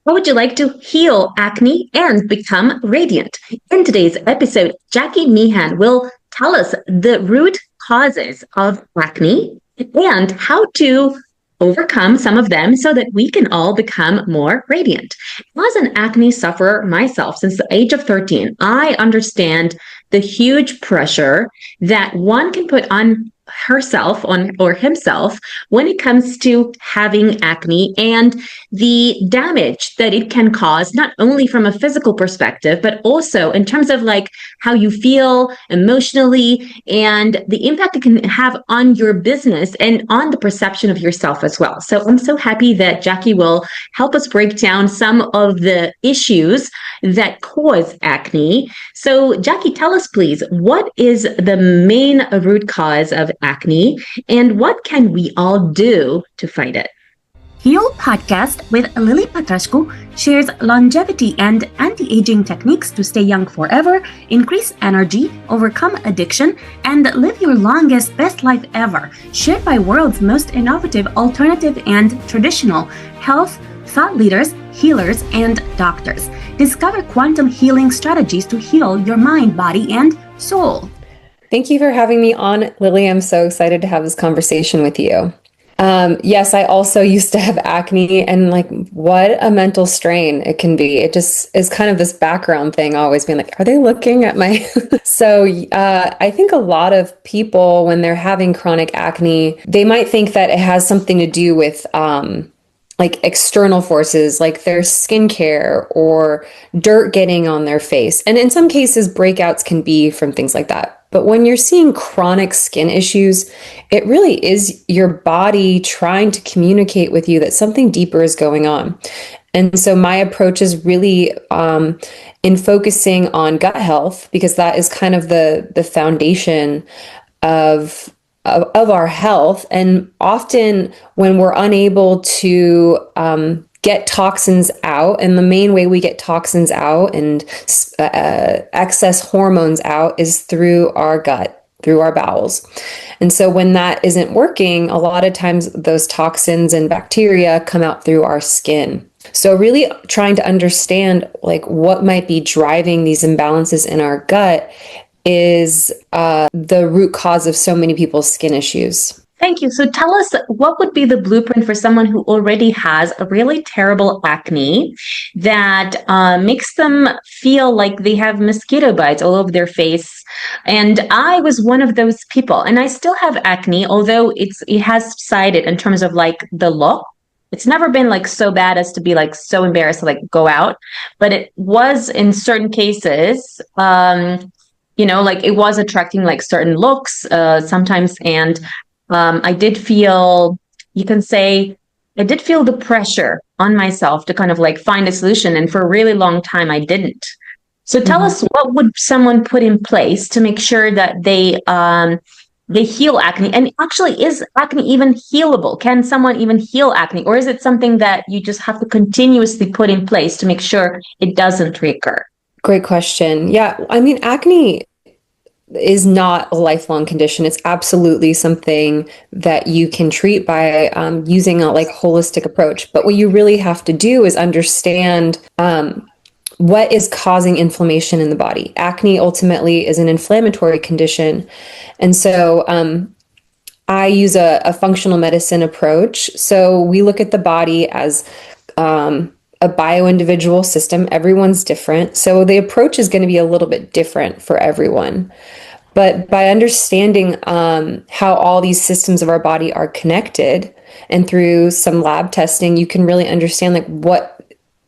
How would you like to heal acne and become radiant? In today's episode, Jacqui Meehan will tell us the root causes of acne and how to overcome some of them so that we can all become more radiant. As an acne sufferer myself since the age of 13, I understand the huge pressure that one can put on herself on or himself when it comes to having acne and the damage that it can cause, not only from a physical perspective, but also in terms of like how you feel emotionally and the impact it can have on your business and on the perception of yourself as well. So I'm so happy that Jacqui will help us break down some of the issues that cause acne. So Jacqui, tell us please, what is the main root cause of acne and what can we all do to fight it? Heal Podcast with Lily Patrascu shares longevity and anti-aging techniques to stay young forever, increase energy, overcome addiction, and live your longest, best life ever. Shared by world's most innovative, alternative, and traditional health thought leaders, healers, and doctors. Discover quantum healing strategies to heal your mind, body, and soul. Thank you for having me on, Lily. I'm so excited to have this conversation with you. Yes, I also used to have acne, and like what a mental strain it can be. It just is kind of this background thing, always being like, are they looking at my... So I think a lot of people, when they're having chronic acne, they might think that it has something to do with like external forces, like their skincare or dirt getting on their face. And in some cases, breakouts can be from things like that. But when you're seeing chronic skin issues, it really is your body trying to communicate with you that something deeper is going on. And so my approach is really in focusing on gut health, because that is kind of the foundation of our health. And often when we're unable to get toxins out, and the main way we get toxins out and excess hormones out is through our gut, through our bowels. And so when that isn't working, a lot of times those toxins and bacteria come out through our skin. So really trying to understand like what might be driving these imbalances in our gut is the root cause of so many people's skin issues. Thank you. So tell us, what would be the blueprint for someone who already has a really terrible acne that makes them feel like they have mosquito bites all over their face? And I was one of those people, and I still have acne, although it has subsided in terms of like the look. It's never been like so bad as to be like so embarrassed to like go out, but it was in certain cases, like it was attracting like certain looks sometimes. And I did feel, you can say, I did feel the pressure on myself to kind of like find a solution. And for a really long time, I didn't. So tell us, what would someone put in place to make sure that they heal acne? And actually, is acne even healable? Can someone even heal acne? Or is it something that you just have to continuously put in place to make sure it doesn't recur? Great question. Yeah, I mean, acne is not a lifelong condition. It's absolutely something that you can treat by using a like holistic approach. But what you really have to do is understand what is causing inflammation in the body. Acne ultimately is an inflammatory condition. And so I use a functional medicine approach. So we look at the body as a bio-individual system. Everyone's different. So the approach is going to be a little bit different for everyone. But by understanding how all these systems of our body are connected, and through some lab testing, you can really understand like what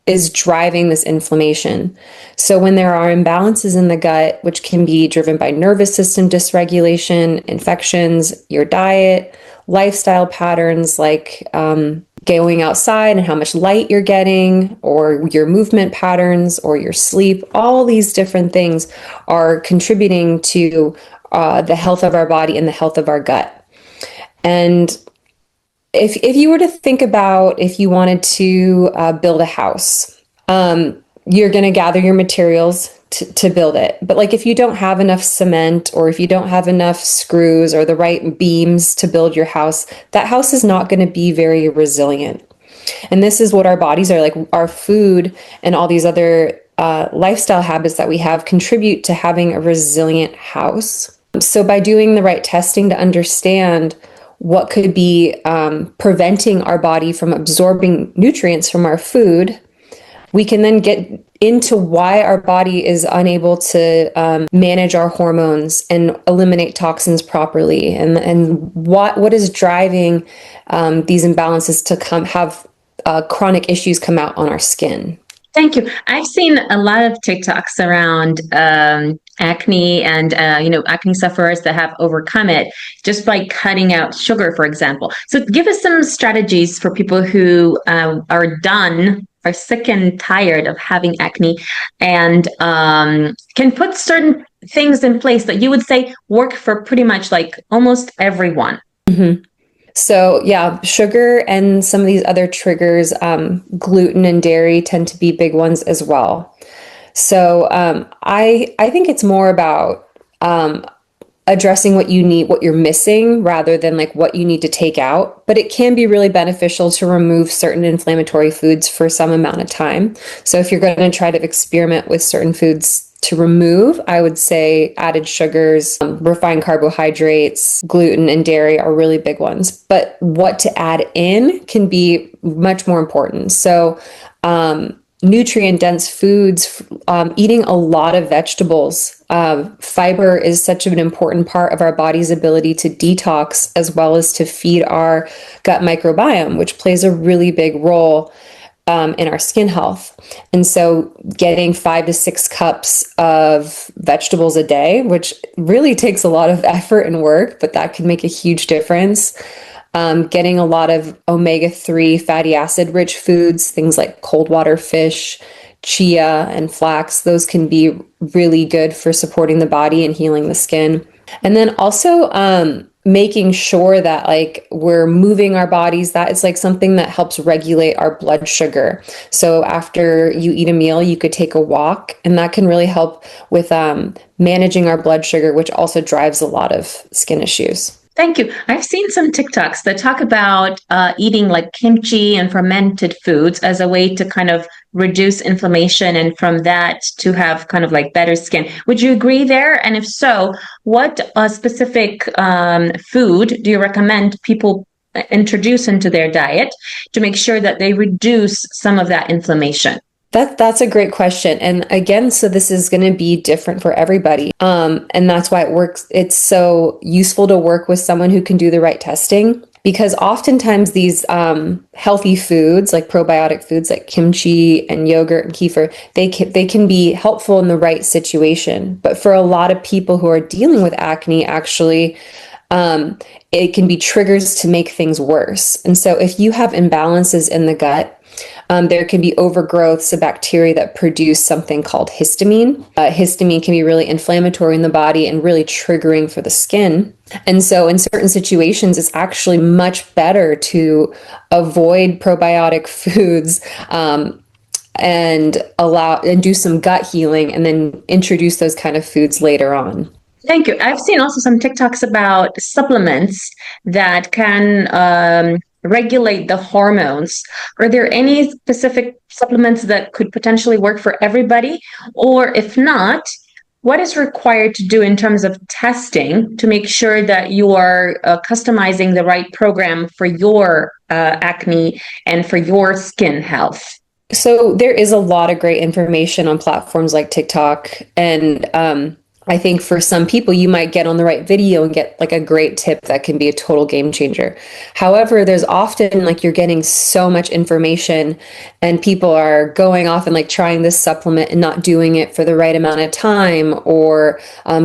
is driving this inflammation. So when there are imbalances in the gut, which can be driven by nervous system dysregulation, infections, your diet, lifestyle patterns like going outside and how much light you're getting, or your movement patterns, or your sleep, all these different things are contributing to the health of our body and the health of our gut. And if you were to think about if you wanted to build a house, you're going to gather your materials to build it. But like if you don't have enough cement, or if you don't have enough screws or the right beams to build your house, that house is not going to be very resilient. And this is what our bodies are like. Our food and all these other lifestyle habits that we have contribute to having a resilient house. So by doing the right testing to understand what could be preventing our body from absorbing nutrients from our food, we can then get into why our body is unable to manage our hormones and eliminate toxins properly, and what is driving these imbalances to have chronic issues come out on our skin. Thank you. I've seen a lot of TikToks around acne and acne sufferers that have overcome it just by cutting out sugar, for example. So give us some strategies for people who are sick and tired of having acne, and can put certain things in place that you would say work for pretty much like almost everyone. Mm-hmm. So yeah, sugar and some of these other triggers, gluten and dairy tend to be big ones as well. So I think it's more about addressing what you need, what you're missing, rather than like what you need to take out. But it can be really beneficial to remove certain inflammatory foods for some amount of time. So if you're going to try to experiment with certain foods to remove, I would say added sugars, refined carbohydrates, gluten, and dairy are really big ones. But what to add in can be much more important. So nutrient-dense foods, eating a lot of vegetables. Fiber is such an important part of our body's ability to detox, as well as to feed our gut microbiome, which plays a really big role in our skin health. And so getting 5 to 6 cups of vegetables a day, which really takes a lot of effort and work, but that can make a huge difference. Getting a lot of omega-3 fatty acid rich foods, things like cold water fish, chia, and flax, those can be really good for supporting the body and healing the skin. And then also making sure that like we're moving our bodies, that is like something that helps regulate our blood sugar. So after you eat a meal, you could take a walk, and that can really help with managing our blood sugar, which also drives a lot of skin issues. Thank you. I've seen some TikToks that talk about eating like kimchi and fermented foods as a way to kind of reduce inflammation, and from that to have kind of like better skin. Would you agree there? And if so, what specific food do you recommend people introduce into their diet to make sure that they reduce some of that inflammation? That's a great question. And again, so this is going to be different for everybody. And that's why it's so useful to work with someone who can do the right testing, because oftentimes these healthy foods, like probiotic foods like kimchi and yogurt and kefir, they can be helpful in the right situation. But for a lot of people who are dealing with acne, actually, it can be triggers to make things worse. And so if you have imbalances in the gut, there can be overgrowths of bacteria that produce something called histamine. Histamine can be really inflammatory in the body and really triggering for the skin. And so in certain situations, it's actually much better to avoid probiotic foods and do some gut healing, and then introduce those kind of foods later on. Thank you. I've seen also some TikToks about supplements that can regulate the hormones. Are there any specific supplements that could potentially work for everybody? Or if not, what is required to do in terms of testing to make sure that you are customizing the right program for your acne and for your skin health? So there is a lot of great information on platforms like TikTok, and I think for some people, you might get on the right video and get like a great tip that can be a total game changer. However, there's often like you're getting so much information and people are going off and like trying this supplement and not doing it for the right amount of time, or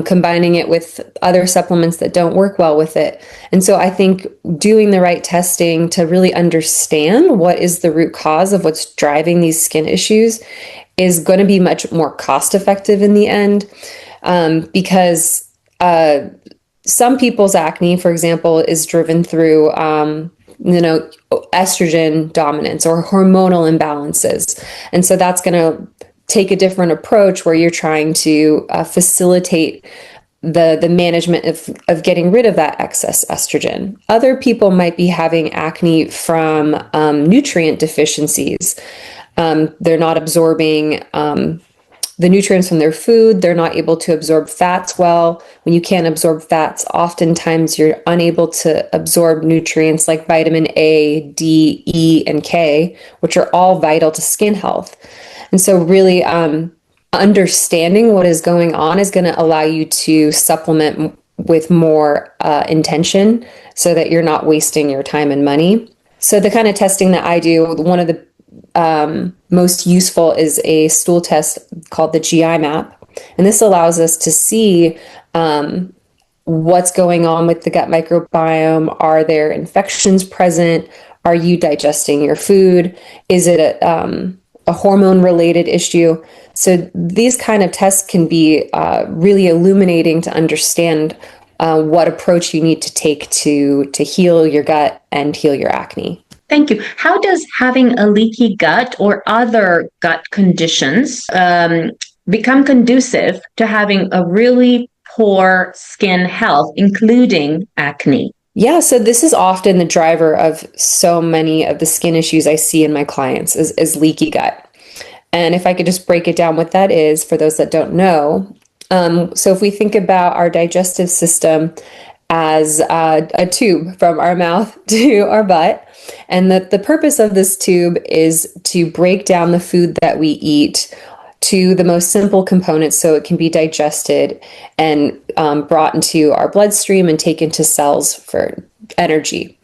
combining it with other supplements that don't work well with it. And so I think doing the right testing to really understand what is the root cause of what's driving these skin issues is going to be much more cost effective in the end. Because some people's acne, for example, is driven through, estrogen dominance or hormonal imbalances. And so that's going to take a different approach where you're trying to facilitate the management of getting rid of that excess estrogen. Other people might be having acne from nutrient deficiencies. They're not absorbing the nutrients from their food. They're not able to absorb fats well. When you can't absorb fats, oftentimes you're unable to absorb nutrients like vitamin A, D, E, and K, which are all vital to skin health. And so really understanding what is going on is going to allow you to supplement with more intention so that you're not wasting your time and money. So the kind of testing that I do, one of the most useful is a stool test called the GI map. And this allows us to see what's going on with the gut microbiome. Are there infections present? Are you digesting your food? Is it a hormone related issue? So these kind of tests can be really illuminating to understand what approach you need to take to heal your gut and heal your acne. Thank you. How does having a leaky gut or other gut conditions become conducive to having a really poor skin health, including acne? Yeah, so this is often the driver of so many of the skin issues I see in my clients is leaky gut. And if I could just break it down what that is for those that don't know. So if we think about our digestive system as a tube from our mouth to our butt, and that the purpose of this tube is to break down the food that we eat to the most simple components so it can be digested and brought into our bloodstream and taken to cells for energy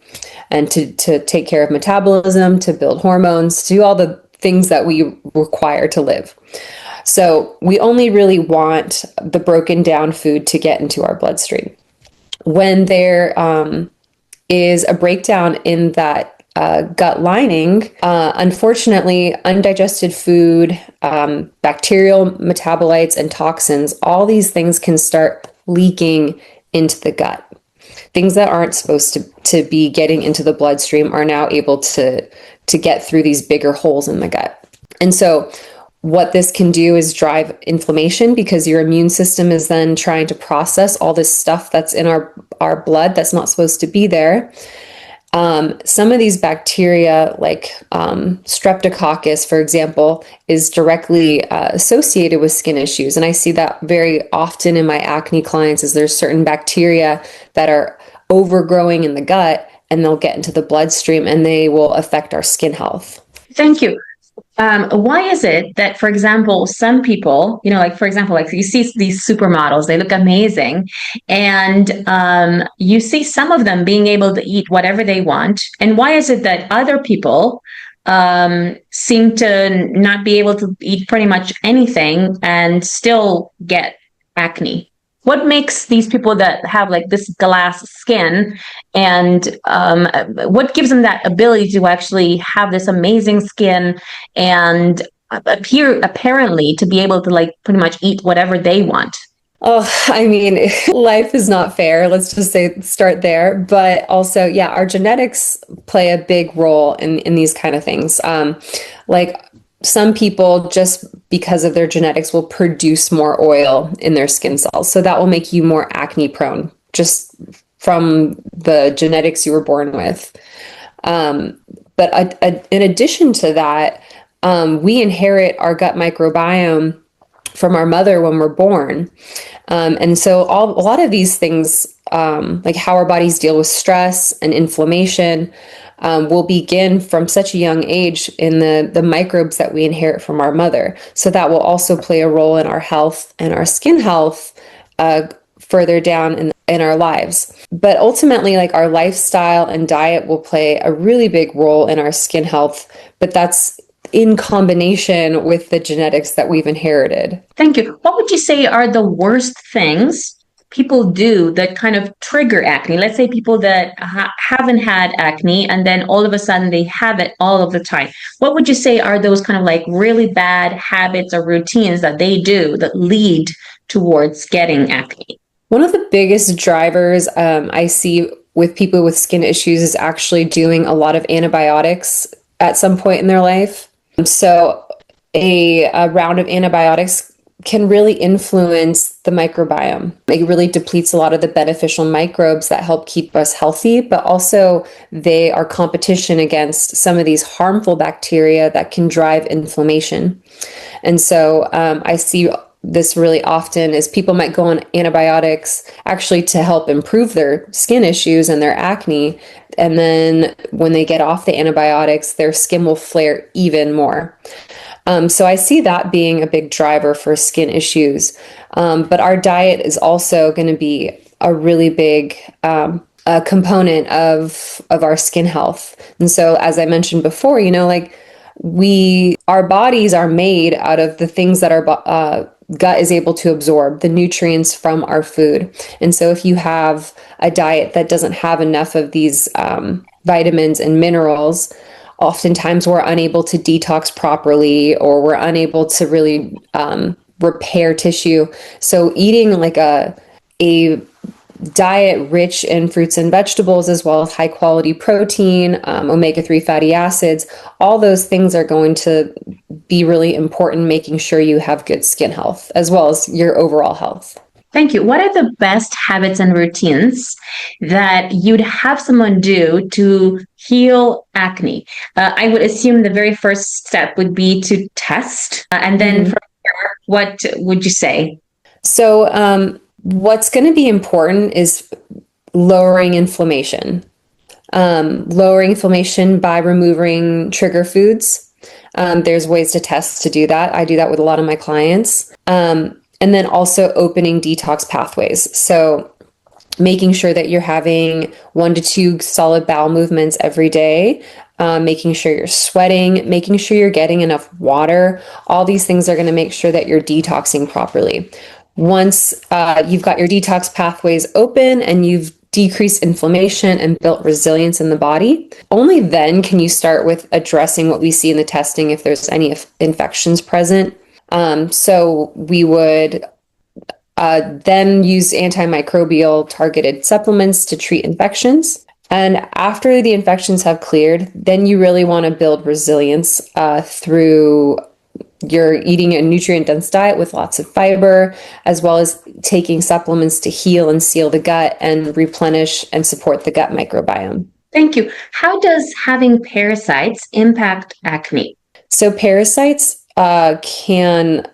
and to take care of metabolism, to build hormones, to do all the things that we require to live. So we only really want the broken down food to get into our bloodstream. When there is a breakdown in that gut lining, unfortunately, undigested food, bacterial metabolites, and toxins, all these things can start leaking into the gut. Things that aren't supposed to be getting into the bloodstream are now able to get through these bigger holes in the gut. And so what this can do is drive inflammation because your immune system is then trying to process all this stuff that's in our blood that's not supposed to be there. Some of these bacteria, like Streptococcus, for example, is directly associated with skin issues. And I see that very often in my acne clients is there's certain bacteria that are overgrowing in the gut and they'll get into the bloodstream and they will affect our skin health. Thank you. Why is it that, for example, some people, like, for example, like you see these supermodels, they look amazing. And you see some of them being able to eat whatever they want. And why is it that other people seem to not be able to eat pretty much anything and still get acne? What makes these people that have like this glass skin and what gives them that ability to actually have this amazing skin and appear apparently to be able to like pretty much eat whatever they want? Oh, I mean, life is not fair. Let's just start there. But also, yeah, our genetics play a big role in these kind of things. Like some people, just because of their genetics, will produce more oil in their skin cells. So that will make you more acne prone, just from the genetics you were born with. But in addition to that, we inherit our gut microbiome from our mother when we're born. And so a lot of these things, like how our bodies deal with stress and inflammation, will begin from such a young age in the microbes that we inherit from our mother. So that will also play a role in our health and our skin health further down in our lives. But ultimately, like our lifestyle and diet will play a really big role in our skin health, but that's in combination with the genetics that we've inherited. Thank you. What would you say are the worst things people do that kind of trigger acne? Let's say people that haven't had acne and then all of a sudden they have it all of the time. What would you say are those kind of like really bad habits or routines that they do that lead towards getting acne? One of the biggest drivers I see with people with skin issues is actually doing a lot of antibiotics at some point in their life. So a round of antibiotics can really influence the microbiome. It really depletes a lot of the beneficial microbes that help keep us healthy, but also they are competition against some of these harmful bacteria that can drive inflammation. And so I see this really often is people might go on antibiotics actually to help improve their skin issues and their acne. And then when they get off the antibiotics, their skin will flare even more. So I see that being a big driver for skin issues. But our diet is also going to be a really big component of our skin health. And so, as I mentioned before, like our bodies are made out of the things that our gut is able to absorb, the nutrients from our food. And so if you have a diet that doesn't have enough of these vitamins and minerals, oftentimes we're unable to detox properly, or we're unable to really repair tissue. So eating like a diet rich in fruits and vegetables, as well as high quality protein, omega-3 fatty acids, all those things are going to be really important, making sure you have good skin health as well as your overall health. Thank you. What are the best habits and routines that you'd have someone do to heal acne? I would assume the very first step would be to test. And then from there, what would you say? So what's going to be important is lowering inflammation. Lowering inflammation by removing trigger foods. There's ways to test to do that. I do that with a lot of my clients. And then also opening detox pathways. So making sure that you're having 1 to 2 solid bowel movements every day, making sure you're sweating, making sure you're getting enough water. All these things are going to make sure that you're detoxing properly. Once you've got your detox pathways open and you've decreased inflammation and built resilience in the body, only then can you start with addressing what we see in the testing if there's any infections present. So we would then use antimicrobial targeted supplements to treat infections. And after the infections have cleared, then you really want to build resilience through you're eating a nutrient-dense diet with lots of fiber, as well as taking supplements to heal and seal the gut and replenish and support the gut microbiome. Thank you. How does having parasites impact acne? So parasites can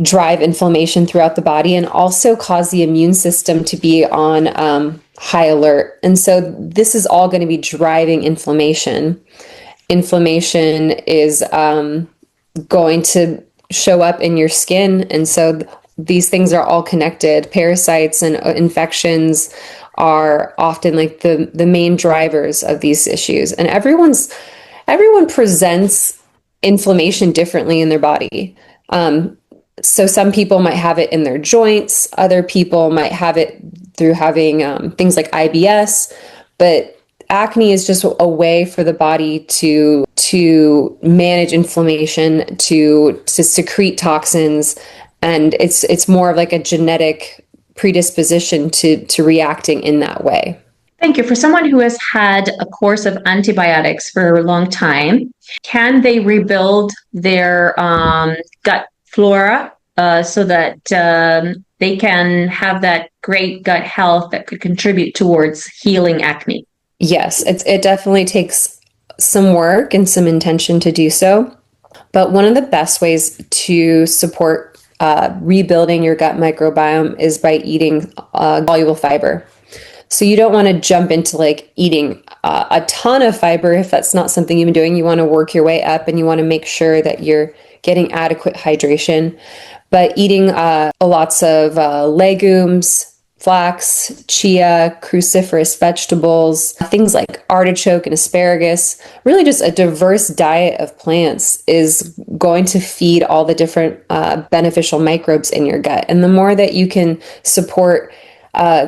drive inflammation throughout the body and also cause the immune system to be on high alert. And so this is all going to be driving inflammation. Inflammation is going to show up in your skin. And so these things are all connected. Parasites and infections are often like the main drivers of these issues. And everyone presents inflammation differently in their body. So some people might have it in their joints. Other people might have it through having things like IBS. But acne is just a way for the body to manage inflammation, to secrete toxins, and it's more of like a genetic predisposition to reacting in that way. Thank you. For someone who has had a course of antibiotics for a long time, can they rebuild their gut flora so that they can have that great gut health that could contribute towards healing acne? Yes, it definitely takes some work and some intention to do so. But one of the best ways to support rebuilding your gut microbiome is by eating soluble fiber. So you don't want to jump into like eating a ton of fiber if that's not something you've been doing. You want to work your way up and you want to make sure that you're getting adequate hydration. But eating lots of legumes, flax, chia, cruciferous vegetables, things like artichoke and asparagus, really just a diverse diet of plants is going to feed all the different beneficial microbes in your gut. And the more that you can support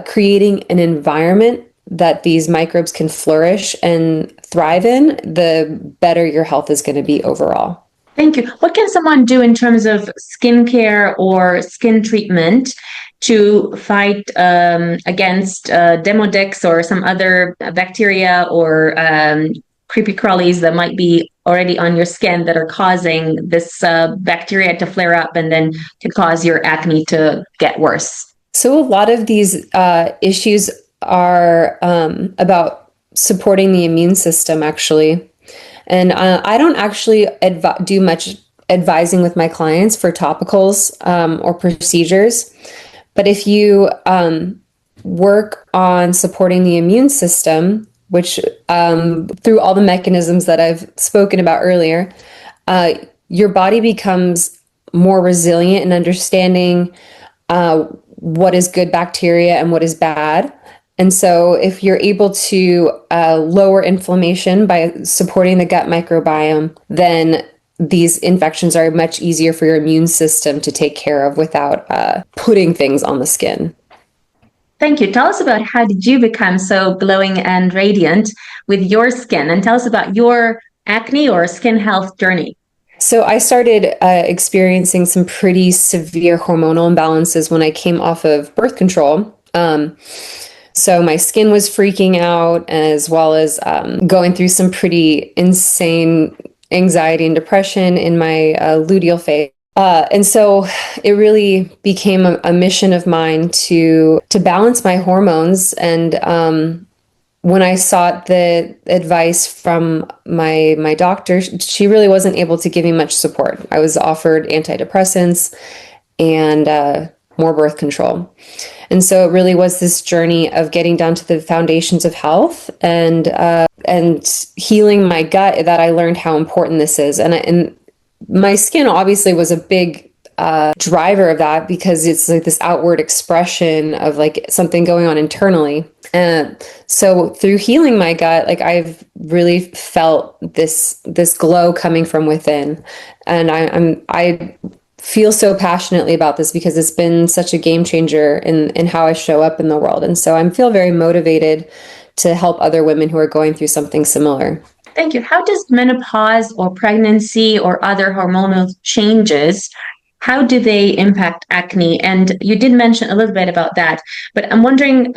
creating an environment that these microbes can flourish and thrive in, the better your health is going to be overall. Thank you. What can someone do in terms of skincare or skin treatment to fight against Demodex or some other bacteria or creepy crawlies that might be already on your skin that are causing this bacteria to flare up and then to cause your acne to get worse? So a lot of these issues are about supporting the immune system, actually. And I don't actually do much advising with my clients for topicals or procedures. But if you work on supporting the immune system, which through all the mechanisms that I've spoken about earlier, your body becomes more resilient in understanding what is good bacteria and what is bad. And so if you're able to lower inflammation by supporting the gut microbiome, then these infections are much easier for your immune system to take care of without putting things on the skin. Thank you. Tell us about how did you become so glowing and radiant with your skin, and tell us about your acne or skin health journey. So I started experiencing some pretty severe hormonal imbalances when I came off of birth control. So my skin was freaking out, as well as going through some pretty insane anxiety and depression in my luteal phase. And so it really became a mission of mine to balance my hormones. And when I sought the advice from my doctor, she really wasn't able to give me much support. I was offered antidepressants and more birth control. And so it really was this journey of getting down to the foundations of health and healing my gut that I learned how important this is. And my skin obviously was a big driver of that, because it's like this outward expression of like something going on internally. So through healing my gut, like I've really felt this glow coming from within. And I feel so passionately about this because it's been such a game changer in how I show up in the world. And so I feel very motivated to help other women who are going through something similar. Thank you. How does menopause or pregnancy or other hormonal changes, how do they impact acne? And you did mention a little bit about that, but I'm wondering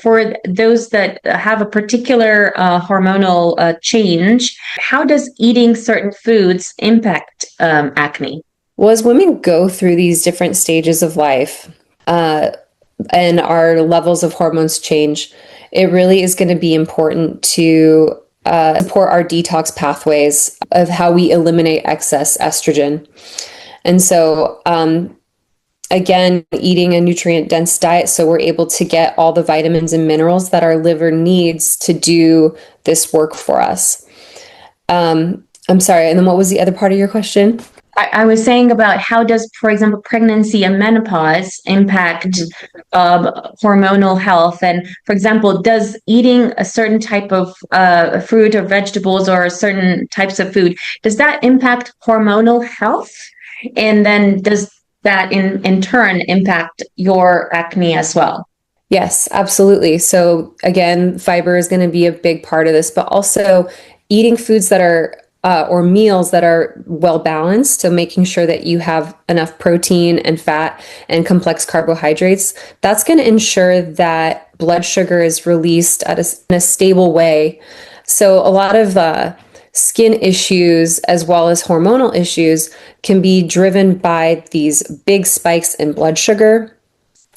for those that have a particular hormonal change, how does eating certain foods impact acne? Well, as women go through these different stages of life and our levels of hormones change, it really is going to be important to support our detox pathways of how we eliminate excess estrogen. And so, again, eating a nutrient-dense diet so we're able to get all the vitamins and minerals that our liver needs to do this work for us. I'm sorry, and then what was the other part of your question? I was saying about how does, for example, pregnancy and menopause impact hormonal health? And for example, does eating a certain type of fruit or vegetables or certain types of food, does that impact hormonal health? And then does that in turn impact your acne as well? Yes, absolutely. So again, fiber is going to be a big part of this, but also eating foods that are or meals that are well balanced. So making sure that you have enough protein and fat and complex carbohydrates, that's going to ensure that blood sugar is released in a stable way. So a lot of skin issues as well as hormonal issues can be driven by these big spikes in blood sugar.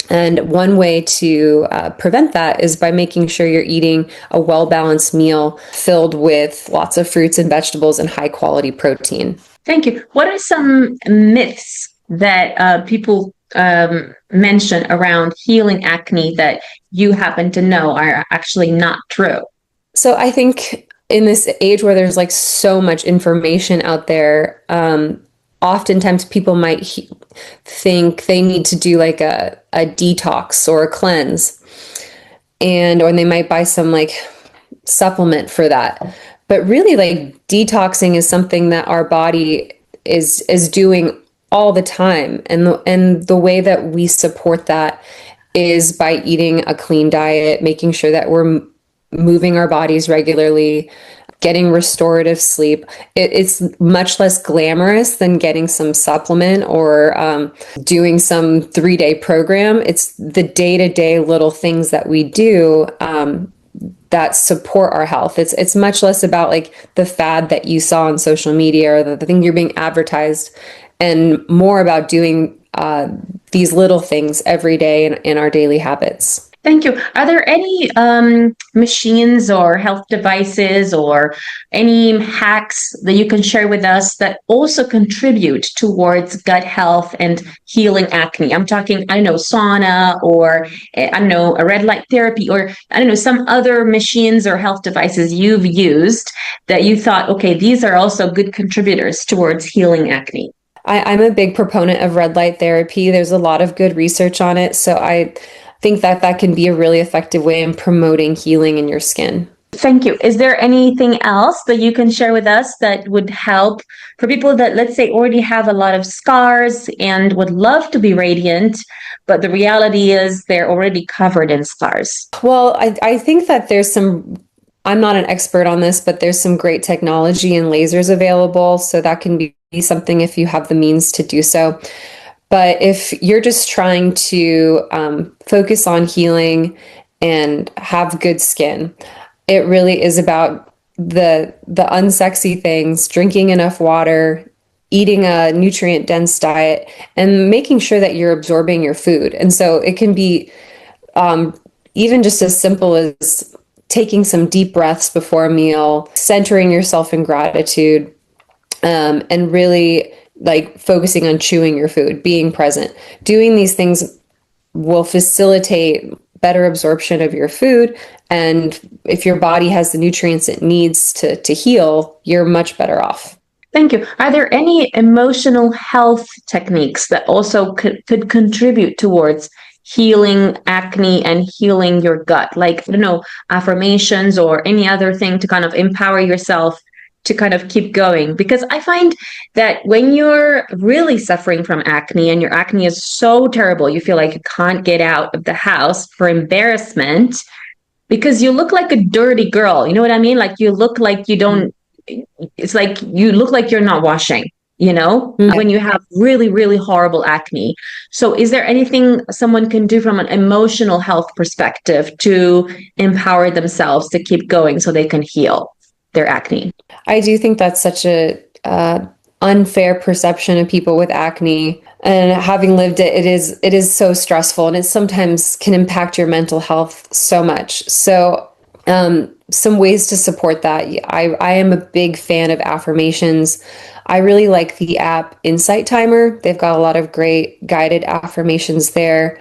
And one way to prevent that is by making sure you're eating a well-balanced meal filled with lots of fruits and vegetables and high-quality protein. Thank you. What are some myths that people mention around healing acne that you happen to know are actually not true? So I think in this age where there's like so much information out there, oftentimes people might think they need to do like a detox or a cleanse, or they might buy some like supplement for that. But really, like, detoxing is something that our body is doing all the time. And the way that we support that is by eating a clean diet, making sure that we're moving our bodies regularly, getting restorative sleep. It's much less glamorous than getting some supplement or doing some 3-day program. It's the day-to-day little things that we do that support our health. It's much less about like the fad that you saw on social media or the thing you're being advertised, and more about doing these little things every day in our daily habits. Thank you. Are there any machines or health devices or any hacks that you can share with us that also contribute towards gut health and healing acne? I'm talking, I don't know, sauna, or I don't know, a red light therapy, or I don't know, some other machines or health devices you've used that you thought, okay, these are also good contributors towards healing acne. I'm a big proponent of red light therapy. There's a lot of good research on it. So I think that can be a really effective way in promoting healing in your skin. Thank you. Is there anything else that you can share with us that would help for people that, let's say, already have a lot of scars and would love to be radiant, but the reality is they're already covered in scars? Well, I think that there's some, I'm not an expert on this, but there's some great technology and lasers available. So that can be something if you have the means to do so. But if you're just trying to focus on healing and have good skin, it really is about the unsexy things: drinking enough water, eating a nutrient-dense diet, and making sure that you're absorbing your food. And so it can be even just as simple as taking some deep breaths before a meal, centering yourself in gratitude, and really like focusing on chewing your food, being present. Doing these things will facilitate better absorption of your food. And if your body has the nutrients it needs to heal, you're much better off. Thank you. Are there any emotional health techniques that also could contribute towards healing acne and healing your gut? Like, I don't know, affirmations or any other thing to kind of empower yourself to kind of keep going? Because I find that when you're really suffering from acne and your acne is so terrible, you feel like you can't get out of the house for embarrassment because you look like a dirty girl. You know what I mean? Like you look like you don't, it's like you look like you're not washing, when you have really, really horrible acne. So is there anything someone can do from an emotional health perspective to empower themselves to keep going so they can heal their acne? I do think that's such a unfair perception of people with acne, and having lived it, it is so stressful, and it sometimes can impact your mental health so much. So some ways to support that. I am a big fan of affirmations. I really like the app Insight Timer. They've got a lot of great guided affirmations there.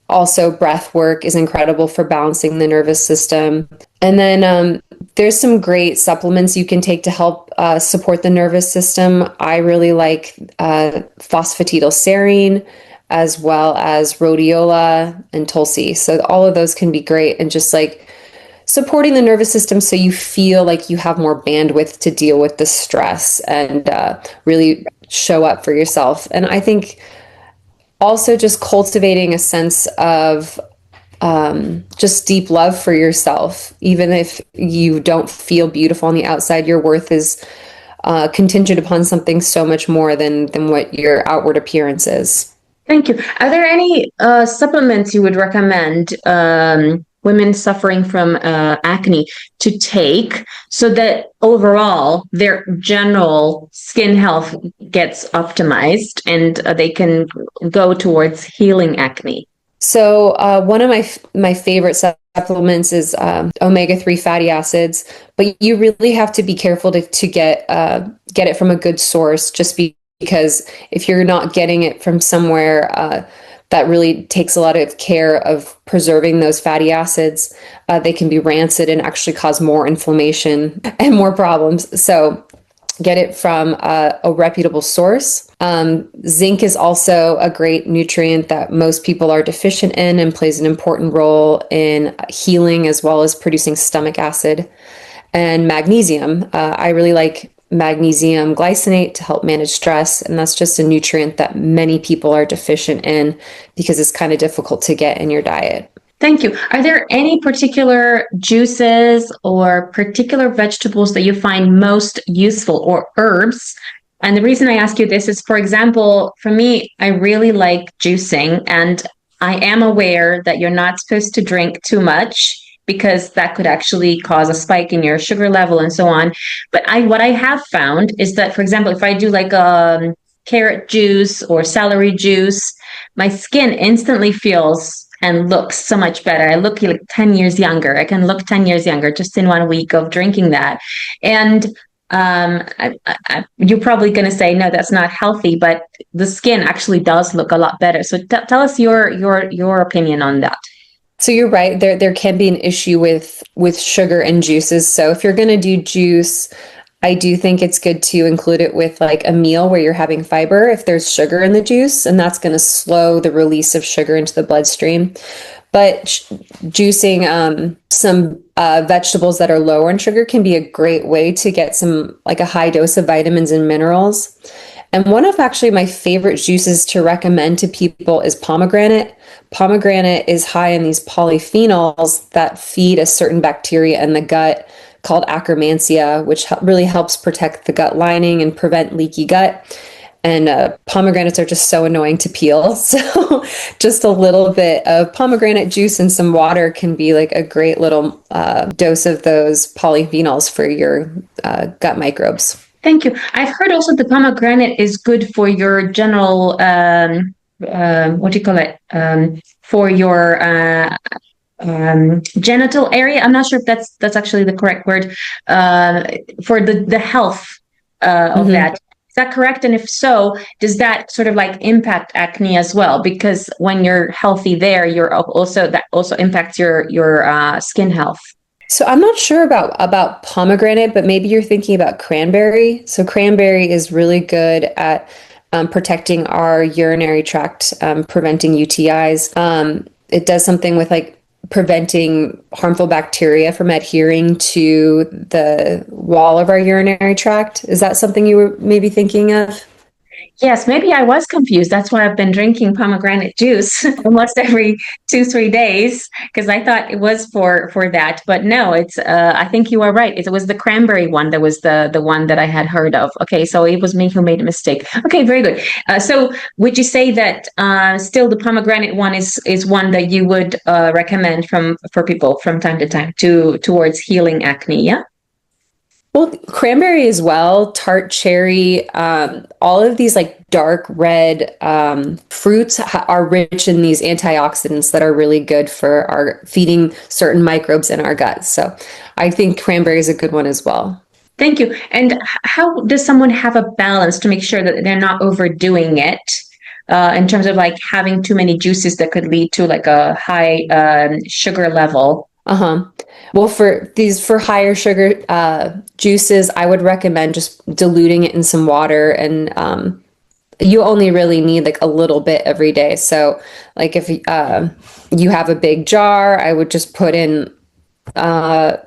Also, breath work is incredible for balancing the nervous system. And then there's some great supplements you can take to help support the nervous system. I really like phosphatidylserine, as well as rhodiola and tulsi. So all of those can be great, and just like supporting the nervous system so you feel like you have more bandwidth to deal with the stress and really show up for yourself. And I think also just cultivating a sense of just deep love for yourself. Even if you don't feel beautiful on the outside, your worth is contingent upon something so much more than what your outward appearance is. Thank you. Are there any supplements you would recommend women suffering from acne to take so that overall their general skin health gets optimized and they can go towards healing acne? So one of my favorite supplements is omega-3 fatty acids, but you really have to be careful to get it from a good source, just because if you're not getting it from somewhere that really takes a lot of care of preserving those fatty acids, they can be rancid and actually cause more inflammation and more problems. So get it from a reputable source. Zinc is also a great nutrient that most people are deficient in and plays an important role in healing as well as producing stomach acid. And magnesium, I really like magnesium glycinate to help manage stress. And that's just a nutrient that many people are deficient in because it's kind of difficult to get in your diet. Thank you. Are there any particular juices or particular vegetables that you find most useful, or herbs? And the reason I ask you this is, for example, for me, I really like juicing, and I am aware that you're not supposed to drink too much because that could actually cause a spike in your sugar level and so on. But what I have found is that, for example, if I do like carrot juice or celery juice, my skin instantly feels and looks so much better. I look like 10 years younger. I can look 10 years younger just in 1 week of drinking that. And you're probably going to say, no, that's not healthy, but the skin actually does look a lot better. So tell us your opinion on that. So you're right. There can be an issue with sugar and juices. So if you're going to do juice, I do think it's good to include it with like a meal where you're having fiber if there's sugar in the juice, and that's going to slow the release of sugar into the bloodstream. But juicing some vegetables that are lower in sugar can be a great way to get some like a high dose of vitamins and minerals. And one of actually my favorite juices to recommend to people is pomegranate. Pomegranate is high in these polyphenols that feed a certain bacteria in the gut called Akkermansia, which really helps protect the gut lining and prevent leaky gut. And pomegranates are just so annoying to peel. So just a little bit of pomegranate juice and some water can be like a great little dose of those polyphenols for your gut microbes. Thank you. I've heard also the pomegranate is good for your general, what do you call it? For your genital area. I'm not sure if that's actually the correct word, for the health of that. Is that correct? And if so, does that sort of like impact acne as well? Because when you're healthy there, that also impacts your skin health. So I'm not sure about pomegranate, but maybe you're thinking about cranberry. So cranberry is really good at protecting our urinary tract, preventing UTIs. It does something with like preventing harmful bacteria from adhering to the wall of our urinary tract. Is that something you were maybe thinking of? Yes, maybe I was confused. That's why I've been drinking pomegranate juice almost every 2-3 days, because I thought it was for that. But no, it's I think you are right. It was the cranberry one that was the one that I had heard of. Okay, so it was me who made a mistake. Okay, very good. So would you say that still the pomegranate one is one that you would recommend for people from time to time towards healing acne? Yeah. Well, cranberry as well, tart cherry, all of these like dark red fruits are rich in these antioxidants that are really good for our feeding certain microbes in our gut. So I think cranberry is a good one as well. Thank you. And how does someone have a balance to make sure that they're not overdoing it in terms of like having too many juices that could lead to like a high sugar level? Well, for higher sugar juices, I would recommend just diluting it in some water, and you only really need like a little bit every day. So like if you have a big jar, I would just put in a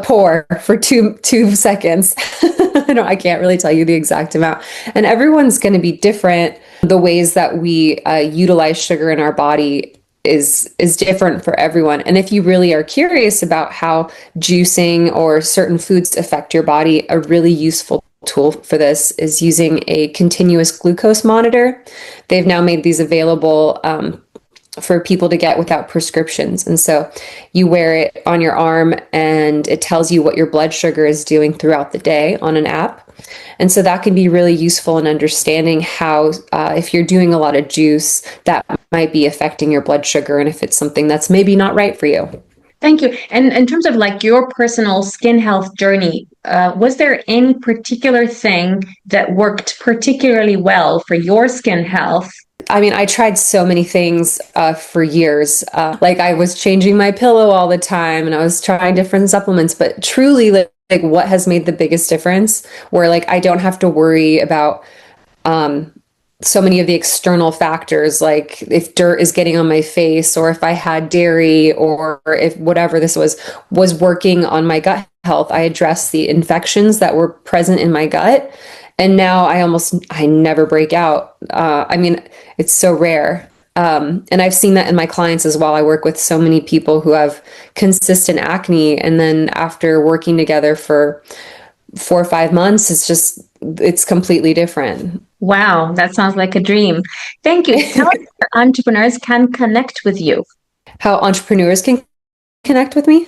pour for two seconds. I can't really tell you the exact amount. And everyone's going to be different. The ways that we utilize sugar in our body is different for everyone. And if you really are curious about how juicing or certain foods affect your body, a really useful tool for this is using a continuous glucose monitor. They've now made these available for people to get without prescriptions. And so you wear it on your arm and it tells you what your blood sugar is doing throughout the day on an app. And so that can be really useful in understanding how, if you're doing a lot of juice, that might be affecting your blood sugar, and if it's something that's maybe not right for you. Thank you. And in terms of like your personal skin health journey, was there any particular thing that worked particularly well for your skin health? I mean, I tried so many things for years. Like I was changing my pillow all the time and I was trying different supplements, but truly like what has made the biggest difference where like I don't have to worry about so many of the external factors, like if dirt is getting on my face or if I had dairy or if whatever this was working on my gut health. I addressed the infections that were present in my gut. And now I never break out. I mean, it's so rare. And I've seen that in my clients as well. I work with so many people who have consistent acne. And then after working together for 4 or 5 months, it's completely different. Wow, that sounds like a dream. Thank you. How entrepreneurs can connect with you? How entrepreneurs can connect with me?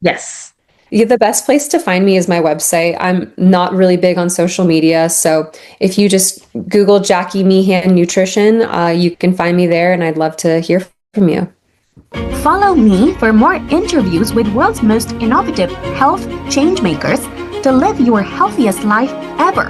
Yes. Yeah, the best place to find me is my website. I'm not really big on social media, so if you just Google Jacqui Meehan Nutrition, you can find me there, and I'd love to hear from you. Follow me for more interviews with world's most innovative health changemakers to live your healthiest life ever.